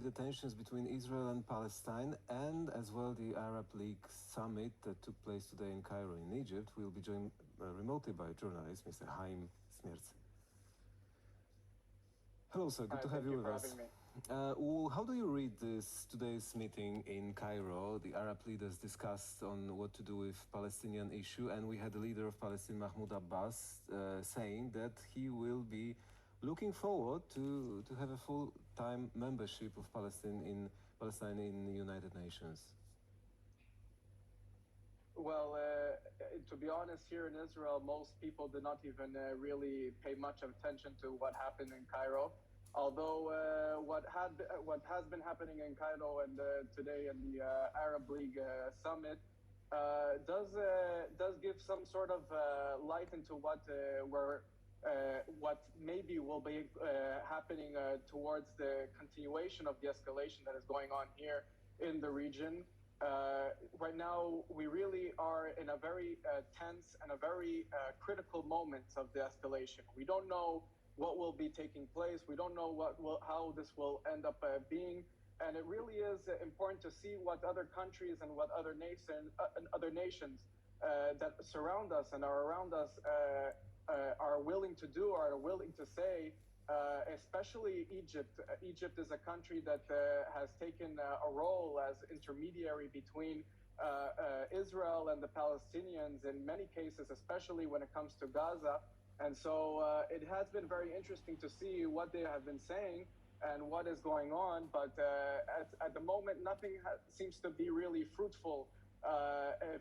the tensions between Israel and Palestine, and as well the Arab League summit that took place today in Cairo in Egypt. We'll be joined remotely by journalist Mr. Haim Smirts. Hello, sir. Good to have you with us. How do you read today's meeting in Cairo? The Arab leaders discussed on what to do with Palestinian issue, and we had the leader of Palestine, Mahmoud Abbas, saying that he will be looking forward to have a full-time membership of Palestine in the United Nations. Well, to be honest, here in Israel, most people did not even really pay much attention to what happened in Cairo. Although what has been happening in Cairo and today in the Arab League summit does give some sort of light into what maybe will be happening towards the continuation of the escalation that is going on here in the region. Right now, we really are in a very tense and a very critical moment of the escalation. We don't know what will be taking place. We don't know how this will end up being. And it really is important to see what other countries and what other nations that surround us and are around us are willing to do or are willing to say. Especially Egypt. Egypt is a country that has taken a role as intermediary between Israel and the Palestinians in many cases, especially when it comes to Gaza. And so it has been very interesting to see what they have been saying and what is going on. But at the moment, nothing seems to be really fruitful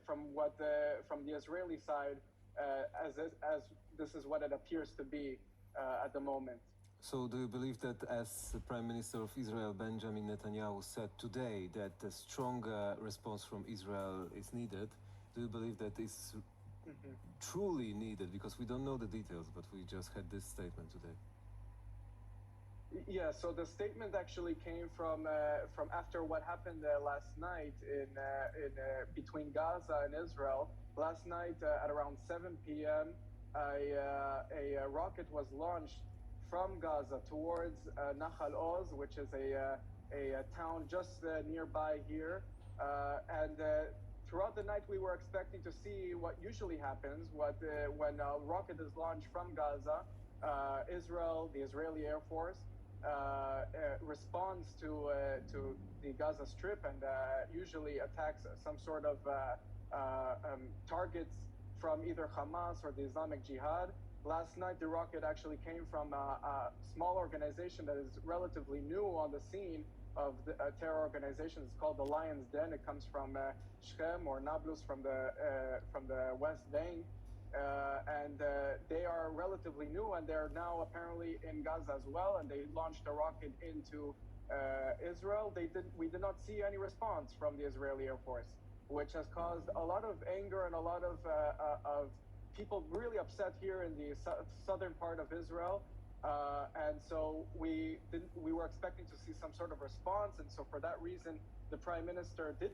from the Israeli side, as this is what it appears to be at the moment. So do you believe that, as the Prime Minister of Israel, Benjamin Netanyahu, said today that a stronger response from Israel is needed? Do you believe that is truly needed? Because we don't know the details, but we just had this statement today. Yeah, so the statement actually came from after what happened last night in between Gaza and Israel. Last night at around 7 p.m., a rocket was launched from Gaza towards Nahal Oz, which is a town just nearby here. And throughout the night, we were expecting to see what usually happens when a rocket is launched from Gaza. Israel, the Israeli Air Force, responds to the Gaza Strip and usually attacks some sort of targets from either Hamas or the Islamic Jihad. Last night, the rocket actually came from a small organization that is relatively new on the scene of the terror organizations. It's called the Lion's Den. It comes from Shechem or Nablus from the West Bank. And they are relatively new, and they're now apparently in Gaza as well, and they launched a rocket into Israel. We did not see any response from the Israeli Air Force, which has caused a lot of anger and a lot of people really upset here in the southern part of Israel. And so we were expecting to see some sort of response, and so for that reason, the Prime Minister did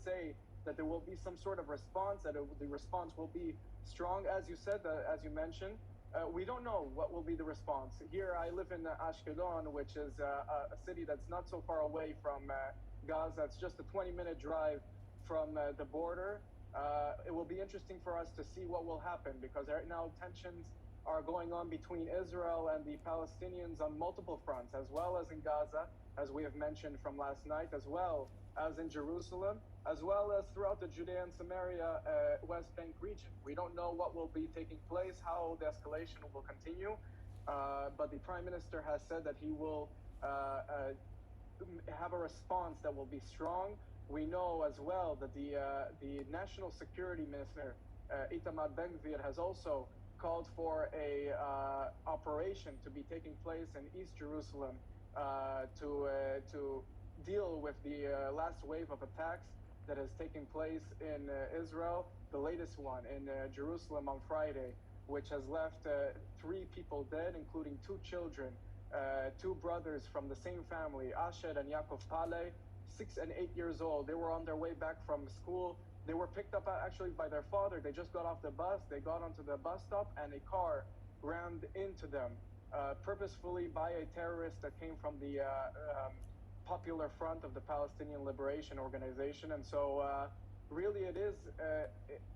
say that there will be some sort of response, that the response will be strong, as you said, as you mentioned. We don't know what will be the response. Here, I live in Ashkelon, which is a city that's not so far away from Gaza. It's just a 20-minute drive from the border. It will be interesting for us to see what will happen, because right now tensions are going on between Israel and the Palestinians on multiple fronts, as well as in Gaza, as we have mentioned from last night, as well as in Jerusalem, as well as throughout the Judea and Samaria West Bank region. We don't know what will be taking place, how the escalation will continue, but the Prime Minister has said that he will have a response that will be strong. We know as well that the National Security Minister, Itamar Ben-Gvir, has also called for a operation to be taking place in East Jerusalem to deal with the last wave of attacks that has taken place in Israel, the latest one in Jerusalem on Friday, which has left 3 people dead, including 2 children, 2 brothers from the same family, Asher and Yaakov Paleh, 6 and 8 years old. They were on their way back from school. They were picked up actually by their father. They just got off the bus. They got onto the bus stop, and a car rammed into them purposefully by a terrorist that came from the Popular Front of the Palestinian Liberation Organization. And so really it is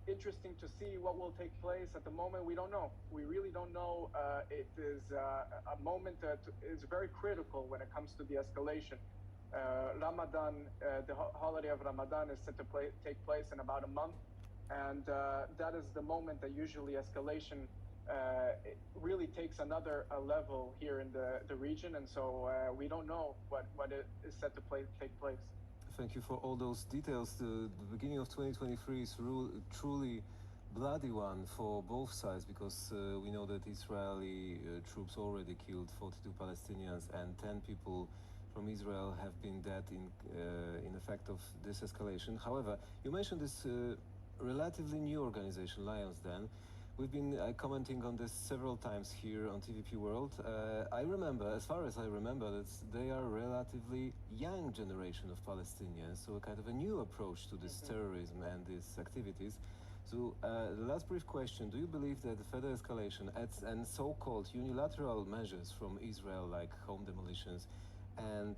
interesting to see what will take place. At the moment, we don't know. We really don't know. It is a moment that is very critical when it comes to the escalation. Ramadan, the holiday of Ramadan is set to take place in about a month. And that is the moment that usually escalation it really takes another level here in the region. And so we don't know what is set to take place. Thank you for all those details. The beginning of 2023 is truly bloody one for both sides, because we know that Israeli troops already killed 42 Palestinians and 10 people from Israel have been dead in effect of this escalation. However, you mentioned this relatively new organization, Lions Den. We've been commenting on this several times here on TVP World. I remember, as far as I remember, that they are a relatively young generation of Palestinians, so a kind of a new approach to this terrorism and these activities. So the last brief question, do you believe that the further escalation and so-called unilateral measures from Israel, like home demolitions and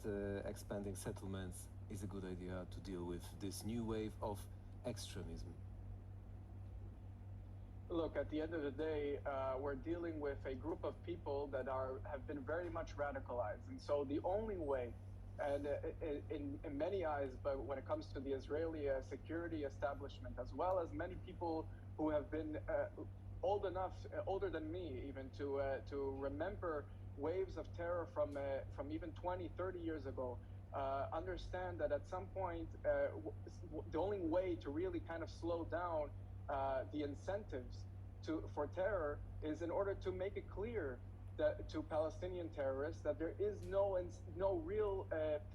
expanding settlements, is a good idea to deal with this new wave of extremism? Look, at the end of the day, we're dealing with a group of people that have been very much radicalized. And so the only way, and in many eyes, but when it comes to the Israeli security establishment, as well as many people who have been older than me even, to remember waves of terror from even 20, 30 years ago, understand that at some point, the only way to really kind of slow down the incentives for terror is in order to make it clear that to Palestinian terrorists that there is no real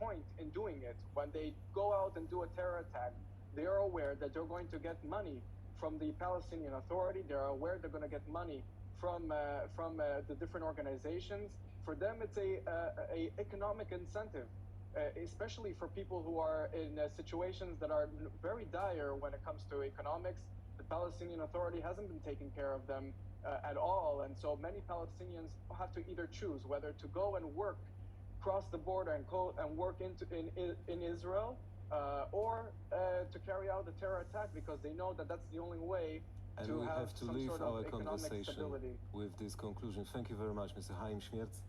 point in doing it. When they go out and do a terror attack, they are aware that they're going to get money from the Palestinian Authority. They're aware they're going to get money from the different organizations. For them, it's a economic incentive, especially for people who are in situations that are very dire when it comes to economics. The Palestinian Authority hasn't been taking care of them at all. And so many Palestinians have to either choose whether to go and work, cross the border and work in Israel, or to carry out the terror attack, because they know that that's the only way and to we have to some leave sort our of economic conversation stability. with this conclusion. Thank you very much, Mr. Chaim Schmiertz.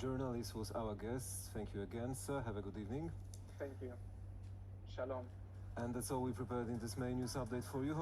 Journalist was our guest. Thank you again, sir. Have a good evening. Thank you. Shalom. And that's all we prepared in this main news update for you.